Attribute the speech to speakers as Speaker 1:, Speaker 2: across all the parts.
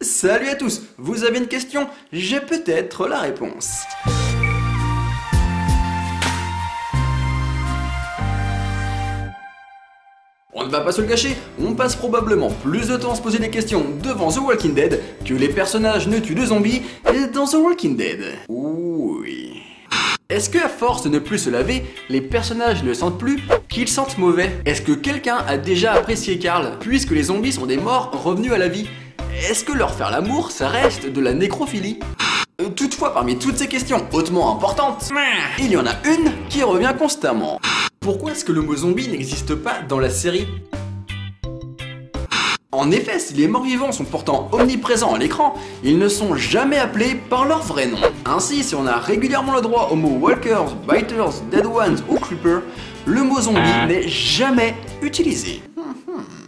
Speaker 1: Salut à tous, vous avez une question? J'ai peut-être la réponse. On ne va pas se le cacher, on passe probablement plus de temps à se poser des questions devant The Walking Dead que les personnages ne tuent de zombies dans The Walking Dead. Oui. Est-ce que à force de ne plus se laver, les personnages ne sentent plus qu'ils sentent mauvais? Est-ce que quelqu'un a déjà apprécié Carl, puisque les zombies sont des morts revenus à la vie? Est-ce que leur faire l'amour, ça reste de la nécrophilie? Toutefois, parmi toutes ces questions hautement importantes, il y en a une qui revient constamment. Pourquoi est-ce que le mot zombie n'existe pas dans la série? En effet, si les morts-vivants sont pourtant omniprésents à l'écran, ils ne sont jamais appelés par leur vrai nom. Ainsi, si on a régulièrement le droit aux mots Walkers, Biters, Dead Ones ou Creeper, le mot zombie n'est jamais utilisé.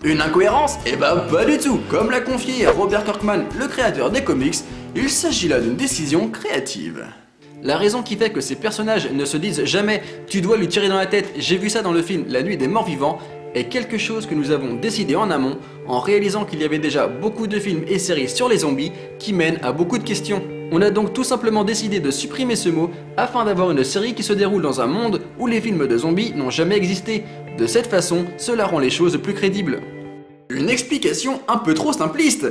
Speaker 1: Une incohérence? Eh ben pas du tout. Comme l'a confié Robert Kirkman, le créateur des comics, il s'agit là d'une décision créative. La raison qui fait que ces personnages ne se disent jamais « tu dois lui tirer dans la tête, j'ai vu ça dans le film La Nuit des Morts Vivants » est quelque chose que nous avons décidé en amont en réalisant qu'il y avait déjà beaucoup de films et séries sur les zombies qui mènent à beaucoup de questions. On a donc tout simplement décidé de supprimer ce mot afin d'avoir une série qui se déroule dans un monde où les films de zombies n'ont jamais existé. De cette façon, cela rend les choses plus crédibles. Une explication un peu trop simpliste.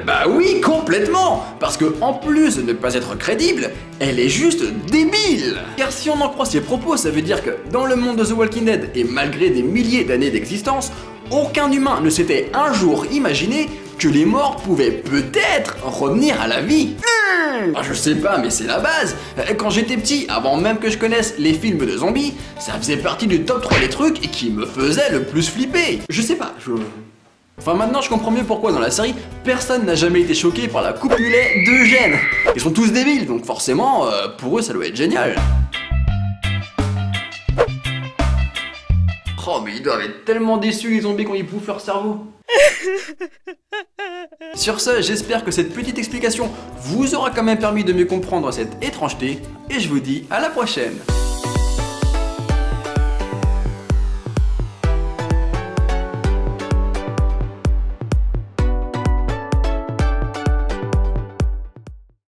Speaker 1: Bah oui, complètement. Parce que en plus de ne pas être crédible, elle est juste débile. Car si on en croit ses propos, ça veut dire que dans le monde de The Walking Dead, et malgré des milliers d'années d'existence, aucun humain ne s'était un jour imaginé que les morts pouvaient peut-être revenir à la vie. Je sais pas, mais c'est la base. Quand j'étais petit, avant même que je connaisse les films de zombies, ça faisait partie du top 3 des trucs qui me faisaient le plus flipper. Je sais pas, Enfin maintenant je comprends mieux pourquoi dans la série, personne n'a jamais été choqué par la coupe mulet d'Eugène. Ils sont tous débiles, donc forcément, pour eux ça doit être génial. Oh mais ils doivent être tellement déçus les zombies quand ils bouffent leur cerveau. Sur ce, j'espère que cette petite explication vous aura quand même permis de mieux comprendre cette étrangeté, et je vous dis à la prochaine.